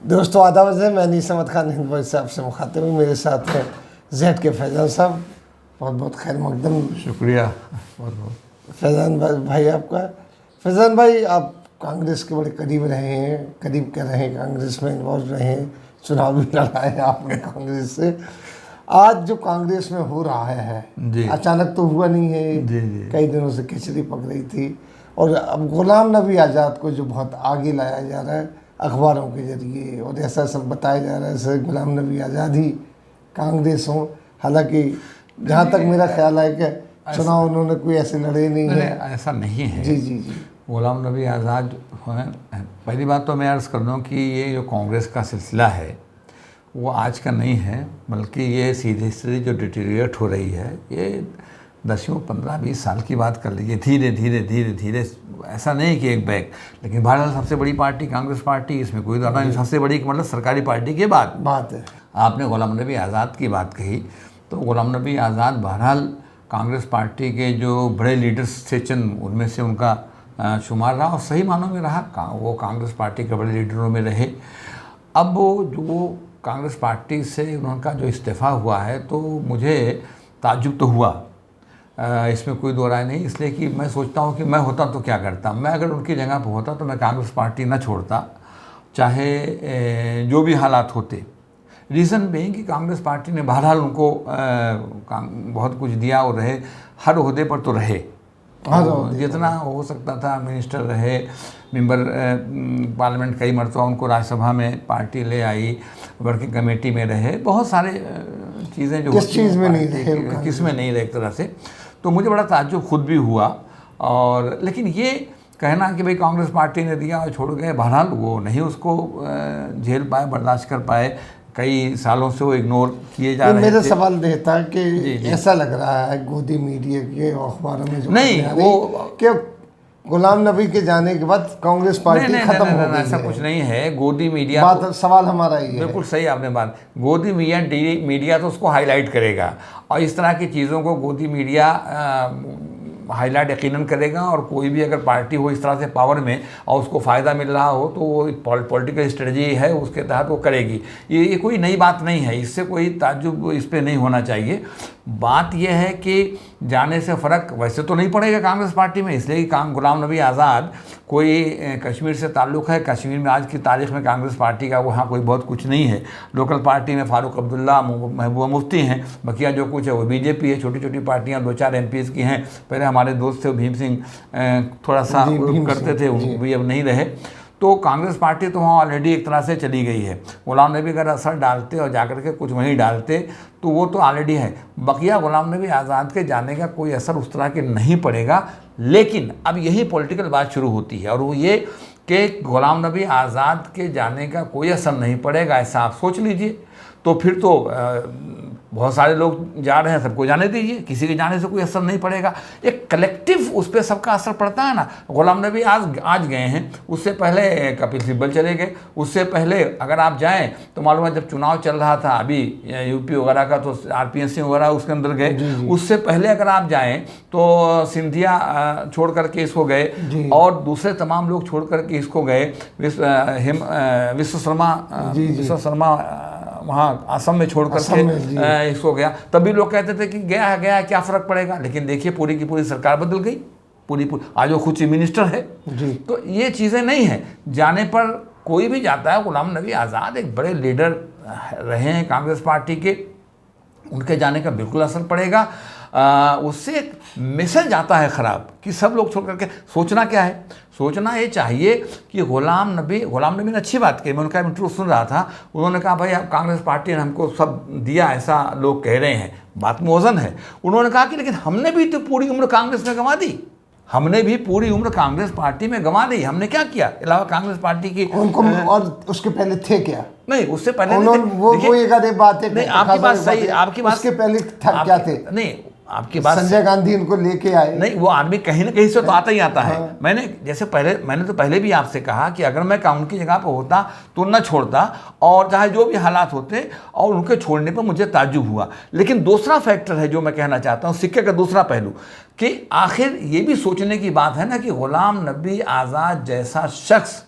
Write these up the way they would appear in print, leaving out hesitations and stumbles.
दोस्तों आदाब है, मैं नीस अहमद खान हिंद भाई साहब से मुखातिब हूँ। मेरे साथ हैं जेड के फैज़ान साहब। बहुत बहुत खैर मकदम। शुक्रिया बहुत बहुत। फैज़ान भाई आपका। फैज़ान भाई, आप कांग्रेस के बड़े करीब रहे हैं, करीब क्या रहे हैं, कांग्रेस में इन्वॉल्व रहे हैं, चुनाव भी लड़ा है आपने कांग्रेस से। आज जो कांग्रेस में हो रहा है जी। अचानक तो हुआ नहीं है, जी जी। कई दिनों से खिचड़ी पक रही थी। और अब गुलाम नबी आज़ाद को जो बहुत आगे लाया जा रहा है अखबारों के जरिए, और ऐसा सब बताया जा रहा है जैसे गुलाम नबी आज़ाद ही कांग्रेस हो। हालांकि जहाँ तक मेरा ख्याल है कि चुनाव उन्होंने कोई ऐसे लड़े नहीं है। ऐसा नहीं है। जी जी जी। गुलाम नबी आज़ाद हैं। पहली बात तो मैं अर्ज़ कर दूँ कि ये जो कांग्रेस का सिलसिला है वो आज का नहीं है, बल्कि ये सीधी सीधी जो डिटेरिएट हो रही है ये 10-15-20 साल की बात कर लीजिए। धीरे धीरे धीरे धीरे, ऐसा नहीं कि एक बैग, लेकिन बहरहाल सबसे बड़ी पार्टी कांग्रेस पार्टी, इसमें कोई दाना नहीं। सबसे बड़ी मतलब सरकारी पार्टी की बात है। आपने गुलाम नबी आज़ाद की बात कही, तो गुलाम नबी आज़ाद बहरहाल कांग्रेस पार्टी के जो बड़े लीडर्स थे चंद, उनमें से उनका शुमार रहा और सही मानों में रहा। वो कांग्रेस पार्टी के बड़े लीडरों में रहे। अब वो कांग्रेस पार्टी से उनका जो इस्तीफ़ा हुआ है तो मुझे ताज्जुब तो हुआ, इसमें कोई दो राय नहीं। इसलिए कि मैं सोचता हूँ कि मैं होता तो क्या करता। मैं अगर उनकी जगह पर होता तो मैं कांग्रेस पार्टी न छोड़ता, चाहे जो भी हालात होते। रीज़न बेइंग कि कांग्रेस पार्टी ने बहरहाल उनको बहुत कुछ दिया और रहे, हर ओहदे पर तो रहे, जितना हो सकता था मिनिस्टर रहे, मेंबर पार्लियामेंट, कई मरतबा उनको राज्यसभा में पार्टी ले आई, वर्किंग कमेटी में रहे, बहुत सारे चीज़ें जो किस चीज़ में नहीं रहे, किस में नहीं रहे एक तरह से। तो मुझे बड़ा ताज्जुब खुद भी हुआ। और लेकिन ये कहना कि भाई कांग्रेस पार्टी ने दिया और छोड़ गए, बहरहाल वो नहीं उसको झेल पाए, बर्दाश्त कर पाए। कई सालों से वो इग्नोर किए जा रहे थे। मेरा सवाल रहता है कि ऐसा लग रहा है गोदी मीडिया के अखबारों में जो नहीं वो कि गुलाम नबी के जाने के बाद कांग्रेस पार्टी खत्म हो गई। ऐसा कुछ नहीं है। गोदी मीडिया बात सवाल हमारा ही है। बिल्कुल सही आपने बात। गोदी मीडिया तो उसको हाईलाइट करेगा, और इस तरह की चीज़ों को गोदी मीडिया हाईलाइट यकीनन करेगा। और कोई भी अगर पार्टी हो इस तरह से पावर में और उसको फ़ायदा मिल रहा हो तो वो पॉलिटिकल स्ट्रेटजी है, उसके तहत वो करेगी। ये कोई नई बात नहीं है, इससे कोई ताज्जुब इस पर नहीं होना चाहिए। बात यह है कि जाने से फ़र्क वैसे तो नहीं पड़ेगा कांग्रेस पार्टी में, इसलिए कि गुलाम नबी आज़ाद कोई कश्मीर से ताल्लुक़ है। कश्मीर में आज की तारीख़ में कांग्रेस पार्टी का वहाँ कोई बहुत कुछ नहीं है। लोकल पार्टी में फ़ारूक अब्दुल्ला, महबूबा मुफ्ती हैं, बकिया जो कुछ है वो बीजेपी है। छोटी छोटी पार्टियाँ 2-4 MPs की हैं। पहले हमारे दोस्त थे भीम सिंह, थोड़ा सा करते थे, वो भी अब नहीं रहे। तो कांग्रेस पार्टी तो वहाँ ऑलरेडी एक तरह से चली गई है। गुलाम नबी अगर असर डालते और जाकर के कुछ वहीं डालते तो वो तो ऑलरेडी है। बकिया गुलाम नबी आज़ाद के जाने का कोई असर उस तरह के नहीं पड़ेगा। लेकिन अब यही पॉलिटिकल बात शुरू होती है, और वो ये कि गुलाम नबी आज़ाद के जाने का कोई असर नहीं पड़ेगा, ऐसा आप सोच लीजिए। तो फिर तो बहुत सारे लोग जा रहे हैं, सबको जाने दीजिए, किसी के जाने से कोई असर नहीं पड़ेगा। एक कलेक्टिव उस पर सबका असर पड़ता है ना। गुलाम नबी आज गए हैं, उससे पहले कपिल सिब्बल चले गए, उससे पहले अगर आप जाएं तो मालूम है जब चुनाव चल रहा था अभी यूपी वगैरह का, तो RPSC वगैरह उसके अंदर गए। उससे पहले अगर आप जाएँ तो सिंधिया छोड़ करके इसको गए, और दूसरे तमाम लोग छोड़ करके इसको गए। विश्व शर्मा वहाँ असम में छोड़ करके इसको गया। तभी लोग कहते थे कि गया क्या फ़र्क पड़ेगा। लेकिन देखिए पूरी की पूरी सरकार बदल गई, पूरी आज वो खुद चीफ मिनिस्टर है। तो ये चीज़ें नहीं हैं। जाने पर कोई भी जाता है। गुलाम नबी आज़ाद एक बड़े लीडर रहे हैं कांग्रेस पार्टी के, उनके जाने का बिल्कुल असर पड़ेगा। उससे एक मैसेज आता है ख़राब कि सब लोग छोड़ करके। सोचना क्या है, सोचना ये चाहिए कि गुलाम नबी ने अच्छी बात की। मैं उनका इंटरव्यू सुन रहा था, उन्होंने कहा भाई आप कांग्रेस पार्टी ने हमको सब दिया, ऐसा लोग कह रहे हैं, बात में वज़न है। उन्होंने कहा कि लेकिन हमने भी तो पूरी उम्र कांग्रेस में गंवा दी, हमने भी पूरी उम्र कांग्रेस पार्टी में गंवा दी। हमने क्या किया अलावा कांग्रेस पार्टी की उनको, और उसके पहले थे क्या? नहीं, उससे पहले वो एक आधे बात है। नहीं, आपकी बात सही, आपकी बात उसके पहले क्या थे? नहीं, आपकी बात संजय गांधी इनको लेके आए। नहीं, वो आदमी कहीं ना कहीं से तो आता ही आता है। मैंने तो पहले भी आपसे कहा कि अगर मैं उनकी जगह पर होता तो न छोड़ता, और चाहे जो भी हालात होते, और उनके छोड़ने पर मुझे ताज्जुब हुआ। लेकिन दूसरा फैक्टर है जो मैं कहना चाहता हूँ, सिक्के का दूसरा पहलू, कि आखिर ये भी सोचने की बात है ना कि गुलाम नबी आज़ाद जैसा शख्स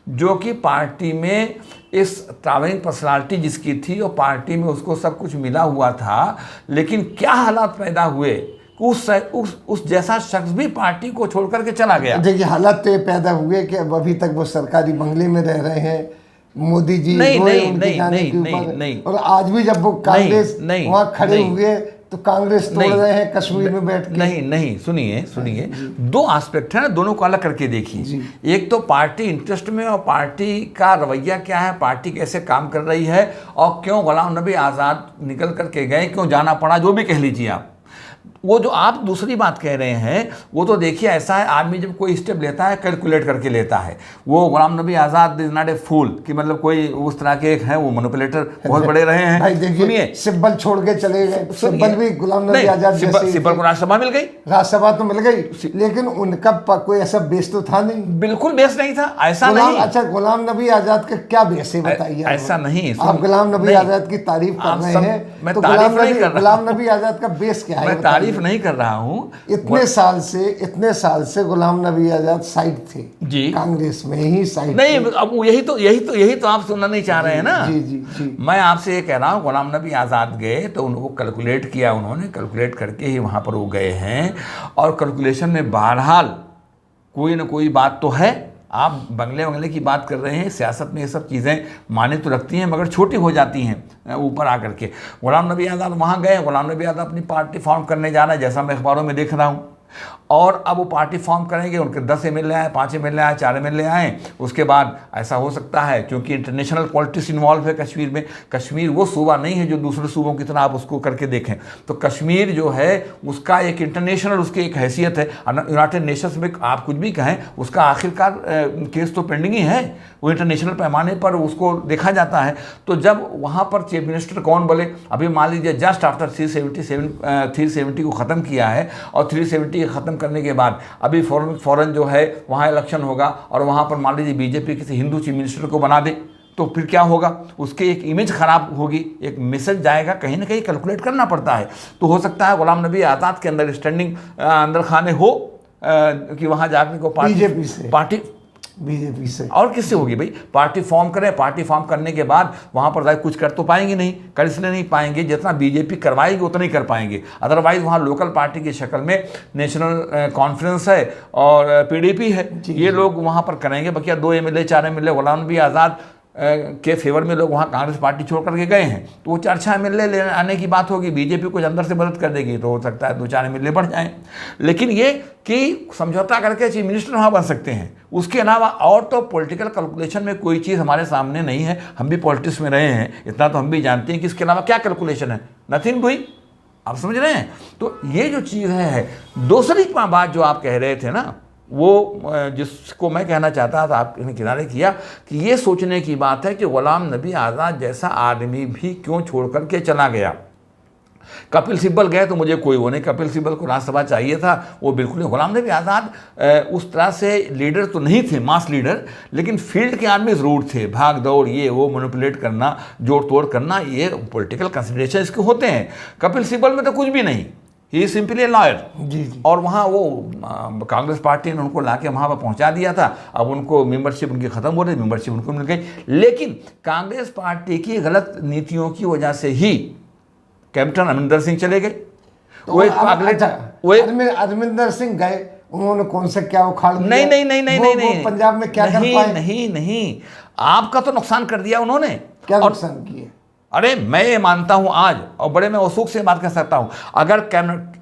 जो कि पार्टी में इस ट्रैवलिंग पर्सनालिटी जिसकी थी और पार्टी में उसको सब कुछ मिला हुआ था, लेकिन क्या हालात पैदा हुए, उस जैसा शख्स भी पार्टी को छोड़ करके चला गया। देखिए हालात तो ये पैदा हुए कि अब अभी तक वो सरकारी बंगले में रह रहे हैं, मोदी जी नहीं रोए नहीं उनके नहीं जाने नहीं के नहीं ऊपर। नहीं और आज भी जब वो कांग्रेस नहीं, वहाँ खड़े नहीं, हुए तो कांग्रेस तोड़ नहीं, रहे हैं कश्मीर में बैठ के। नहीं नहीं, सुनिए, दो एस्पेक्ट है ना, दोनों को अलग करके देखिए। एक तो पार्टी इंटरेस्ट में और पार्टी का रवैया क्या है, पार्टी कैसे काम कर रही है, और क्यों गुलाम नबी आज़ाद निकल करके गए, क्यों जाना पड़ा, जो भी कह लीजिए आप। वो जो आप दूसरी बात कह रहे हैं वो तो देखिए ऐसा है, आदमी जब कोई स्टेप लेता है कैलकुलेट करके लेता है। वो Ghulam Nabi Azad is not a फूल कि मतलब कोई उस तरह के एक हैं, वो मैनिपुलेटर बहुत बड़े रहे हैं। भाई देखिए सिब्बल छोड़ के चले गए, सिब्बल भी गुलाम नबी आज़ाद जैसे। सिब्बल को राज्यसभा मिल गई, राज्यसभा तो मिल गई, लेकिन उनका कोई ऐसा बेस तो था नहीं। बिल्कुल बेस नहीं था, ऐसा नहीं। अच्छा गुलाम नबी आज़ाद का क्या बेस है बताइए। ऐसा नहीं, आप गुलाम नबी आज़ाद की तारीफ कर रहे हैं, मैं तो तारीफ नहीं कर रहा, गुलाम नबी आज़ाद का बेस क्या है? मैं तारीफ नहीं कर रहा हूँ। इतने साल से गुलाम नबी आज़ाद साइड थे जी, कांग्रेस में ही साइड नहीं। अब यही तो आप सुनना नहीं चाह रहे हैं ना। जी। मैं आपसे ये कह रहा हूँ, गुलाम नबी आज़ाद गए तो उनको कैलकुलेट किया, उन्होंने कैलकुलेट करके ही वहाँ पर वो गए हैं, और कैलकुलेशन में बहरहाल कोई ना कोई बात तो है। आप बंगले की बात कर रहे हैं, सियासत में ये सब चीज़ें माने तो रखती हैं मगर छोटी हो जाती हैं ऊपर आकर के। गुलाम नबी आज़ाद वहाँ गए, गुलाम नबी आज़ाद अपनी पार्टी फॉर्म करने जा रहे हैं, जैसा मैं अखबारों में देख रहा हूँ। और अब वो पार्टी फॉर्म करेंगे, उनके 10 MLA आए, 5 MLA आए, 4 MLA आए। उसके बाद ऐसा हो सकता है, क्योंकि इंटरनेशनल पॉलिटिक्स इन्वॉल्व है कश्मीर में। कश्मीर वो सूबा नहीं है जो दूसरे सूबों की तरह आप उसको करके देखें, तो कश्मीर जो है उसका एक इंटरनेशनल उसकी एक हैसियत है। यूनाइटेड नेशंस में आप कुछ भी कहें, उसका आखिरकार केस तो पेंडिंग ही है, वो इंटरनेशनल पैमाने पर उसको देखा जाता है। तो जब वहाँ पर चीफ मिनिस्टर कौन बोले, अभी मान लीजिए जस्ट आफ्टर 370 को ख़त्म किया है, और 370 ख़त्म करने के बाद अभी फ़ौरन जो है वहाँ इलेक्शन होगा, और वहाँ पर मान लीजिए बीजेपी किसी हिंदू चीफ मिनिस्टर को बना दे, तो फिर क्या होगा, उसके एक इमेज ख़राब होगी, एक मैसेज जाएगा, कहीं ना कहीं कैलकुलेट करना पड़ता है। तो हो सकता है गुलाम नबी आज़ाद के अंदर स्टैंडिंग अंदर खाने हो कि वहाँ जाकर को बीजेपी से और किससे होगी भाई, पार्टी फॉर्म करें। पार्टी फॉर्म करने के बाद वहाँ पर जाकर कुछ कर तो पाएंगे नहीं, कर इसलिए नहीं पाएंगे जितना बीजेपी करवाएगी उतना ही कर पाएंगे। अदरवाइज वहाँ लोकल पार्टी की शक्ल में नेशनल कॉन्फ्रेंस है और पीडीपी है, ये लोग वहाँ पर करेंगे। बकिया 2 MLA 4 MLA गुलाम नबी आज़ाद के फेवर में लोग वहाँ कांग्रेस पार्टी छोड़ करके गए हैं, तो वो 4-6 MLA ले आने की बात होगी। बीजेपी कुछ अंदर से मदद कर देगी तो हो सकता है 2-4 MLA बढ़ जाएं, लेकिन ये कि समझौता करके चीफ मिनिस्टर वहाँ बन सकते हैं। उसके अलावा और तो पॉलिटिकल कैलकुलेशन में कोई चीज़ हमारे सामने नहीं है। हम भी पॉलिटिक्स में रहे हैं, इतना तो हम भी जानते हैं कि इसके अलावा क्या कैलकुलेशन है, नथिंग डूइंग। आप समझ रहे हैं? तो ये जो चीज़ है, दूसरी बात जो आप कह रहे थे ना, वो जिसको मैं कहना चाहता था आपने किनारे किया, कि ये सोचने की बात है कि गुलाम नबी आज़ाद जैसा आदमी भी क्यों छोड़ कर के चला गया। कपिल सिब्बल गए तो मुझे कोई वो नहीं, कपिल सिब्बल को राज्यसभा चाहिए था, वो बिल्कुल नहीं। गुलाम नबी आज़ाद उस तरह से लीडर तो नहीं थे, मास लीडर, लेकिन फील्ड के आदमी ज़रूर थे। भाग दौड़, ये वो मैनिपुलेट करना, जोड़ तोड़ करना, ये पॉलिटिकल कंसिडरेशन इसके होते हैं। कपिल सिब्बल में तो कुछ भी नहीं, ही सिंपली ए लॉयर। जी। और वहाँ वो कांग्रेस पार्टी ने उनको लाके वहाँ पर पहुँचा दिया था। अब उनको मेंबरशिप उनकी ख़त्म हो रही, मेंबरशिप उनको मिल गई, लेकिन कांग्रेस पार्टी की गलत नीतियों की वजह से ही कैप्टन अमरिंदर सिंह चले गए। तो वो अमरिंदर सिंह गए, उन्होंने कौन से क्या उखाड़ दिया? नहीं, पंजाब में क्या कर पाए? नहीं, आपका तो नुकसान कर दिया उन्होंने। क्या नुकसान किए? अरे मैं ये मानता हूं आज, और बड़े मैं वसूख से बात कर सकता हूं, अगर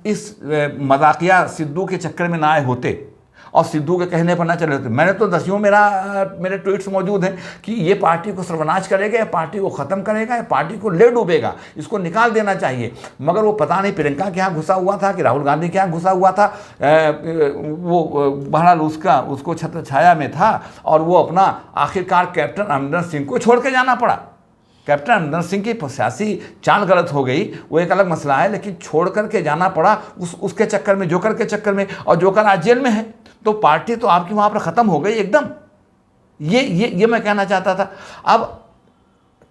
इस मजाकिया सिद्धू के चक्कर में ना आए होते और सिद्धू के कहने पर ना चले होते, मैंने तो दसियों मेरे ट्वीट्स मौजूद हैं कि ये पार्टी को सर्वनाश करेगा, ये पार्टी को ख़त्म करेगा, ये पार्टी को ले डूबेगा, इसको निकाल देना चाहिए। मगर वो पता नहीं प्रियंका के यहाँ घुसा हुआ था कि राहुल गांधी के यहाँ घुसा हुआ था, वो बहरहाल उसको छत्र छाया में था, और वो अपना आखिरकार कैप्टन अमरिंदर सिंह को छोड़ के जाना पड़ा। कैप्टन अमरिंदर सिंह की सियासी चाल गलत हो गई, वो एक अलग मसला है, लेकिन छोड़ करके जाना पड़ा उसके चक्कर में, जोकर के चक्कर में, और जोकर आज जेल में है। तो पार्टी तो आपकी वहाँ पर ख़त्म हो गई एकदम। ये मैं कहना चाहता था। अब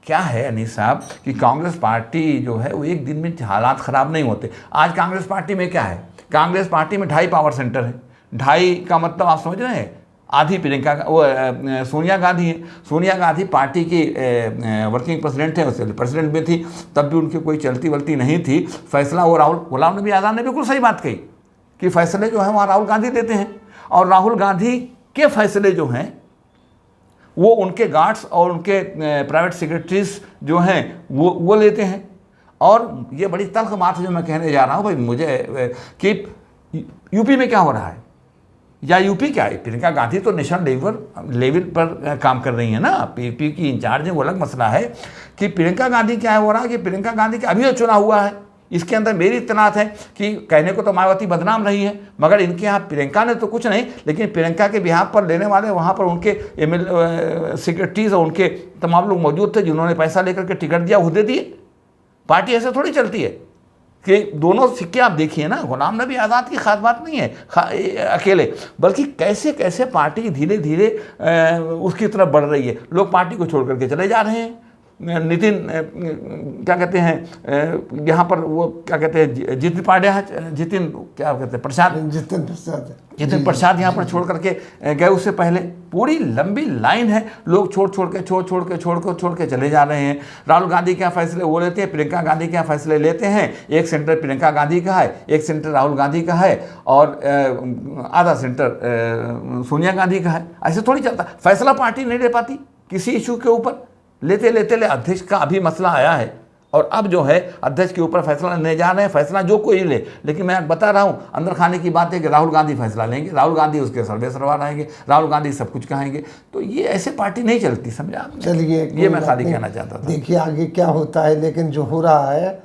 क्या है अनीस साहब कि कांग्रेस पार्टी जो है वो एक दिन में हालात ख़राब नहीं होते। आज कांग्रेस पार्टी में क्या है, कांग्रेस पार्टी में 2.5 पावर सेंटर है। 2.5 का मतलब आप समझ रहे हैं, आधी प्रियंका वो सोनिया गांधी है। सोनिया गांधी पार्टी की वर्किंग प्रेसिडेंट है, उससे प्रेसिडेंट भी थी, तब भी उनकी कोई चलती वलती नहीं थी। फैसला वो गुलाम नबी आज़ाद ने बिल्कुल सही बात कही कि फैसले जो हैं वहाँ राहुल गांधी देते हैं, और राहुल गांधी के फैसले जो हैं वो उनके गार्ड्स और उनके प्राइवेट सेक्रेटरीज जो हैं वो लेते हैं। और ये बड़ी तल्ख बात है जो मैं कहने जा रहा हूँ भाई मुझे, कि यूपी में क्या हो रहा है, या यूपी क्या है, प्रियंका गांधी तो नेशनल लेवल पर काम कर रही है ना, पीपी की इंचार्ज है, वो अलग मसला है कि प्रियंका गांधी क्या हो रहा है कि प्रियंका गांधी का अभी चुनाव हुआ है। इसके अंदर मेरी इत्तनात है कि कहने को तो मायावती बदनाम रही है, मगर इनके यहाँ प्रियंका ने तो कुछ नहीं, लेकिन प्रियंका के बिहार पर लेने वाले वहाँ पर उनके सेक्रेटरीज और उनके तमाम लोग मौजूद थे जिन्होंने पैसा लेकर के टिकट दिया, उहदे दिए। पार्टी ऐसे थोड़ी चलती है कि दोनों सिक्के आप देखिए ना, गुलाम नबी आज़ाद की खास बात नहीं है अकेले, बल्कि कैसे कैसे पार्टी धीरे धीरे उसकी तरफ बढ़ रही है। लोग पार्टी को छोड़ करके चले जा रहे हैं। नितिन क्या कहते हैं यहाँ पर, वो क्या कहते हैं जितिन क्या कहते हैं जितिन प्रसाद यहाँ पर छोड़ करके गए। उससे पहले पूरी लंबी लाइन है, लोग छोड़ के चले जा रहे हैं। राहुल गांधी क्या फैसले वो लेते हैं, प्रियंका गांधी क्या फैसले लेते हैं। एक सेंटर प्रियंका गांधी का है, एक सेंटर राहुल गांधी का है, और आधा सेंटर सोनिया गांधी का है। ऐसे थोड़ी चलता, फैसला पार्टी नहीं ले पाती किसी इशू के ऊपर। लेते अध्यक्ष का अभी मसला आया है, और अब जो है अध्यक्ष के ऊपर फैसला लेने जा रहे हैं। फैसला जो कोई ले, लेकिन मैं बता रहा हूँ अंदर खाने की बात है कि राहुल गांधी फैसला लेंगे, राहुल गांधी उसके सर्वे सरवा रहेंगे, राहुल गांधी सब कुछ कहेंगे। तो ये ऐसे पार्टी नहीं चलती, समझा आपने? चलिए, ये मैं खाली कहना चाहता था। देखिए आगे क्या होता है, लेकिन जो हो रहा है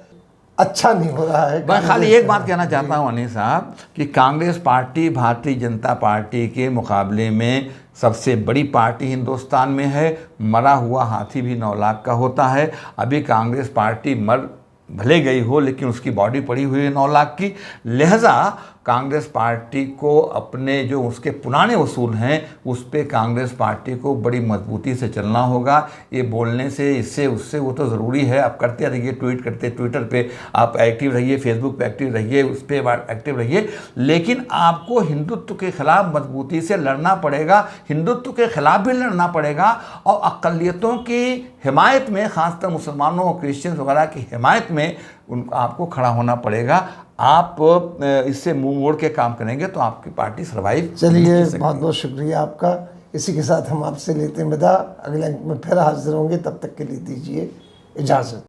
अच्छा नहीं हो रहा है। मैं खाली एक बात कहना चाहता हूँ अनिल साहब कि कांग्रेस पार्टी भारतीय जनता पार्टी के मुकाबले में सबसे बड़ी पार्टी हिंदुस्तान में है। मरा हुआ हाथी भी 9 लाख का होता है। अभी कांग्रेस पार्टी मर भले गई हो, लेकिन उसकी बॉडी पड़ी हुई है 9 लाख की। लिहाजा कांग्रेस पार्टी को अपने जो उसके पुराने उसूल हैं उस पे कांग्रेस पार्टी को बड़ी मजबूती से चलना होगा। ये बोलने से, इससे, उससे वो तो ज़रूरी है, आप करते रहिए, ट्वीट करते, ट्विटर पे आप एक्टिव रहिए, फेसबुक पे एक्टिव रहिए, उस पर एक्टिव रहिए, लेकिन आपको हिंदुत्व के खिलाफ मजबूती से लड़ना पड़ेगा। हिंदुत्व के खिलाफ भी लड़ना पड़ेगा, और अक़लियतों की हिमायत में, ख़ासकर मुसलमानों और क्रिश्चियंस वगैरह की हिमायत में आपको खड़ा होना पड़ेगा। आप इससे मुंह मोड़ के काम करेंगे तो आपकी पार्टी सर्वाइव। चलिए, बहुत बहुत शुक्रिया आपका। इसी के साथ हम आपसे लेते हैं विदा। अगले अंक में फिर हाजिर होंगे, तब तक के लिए दीजिए इजाज़त।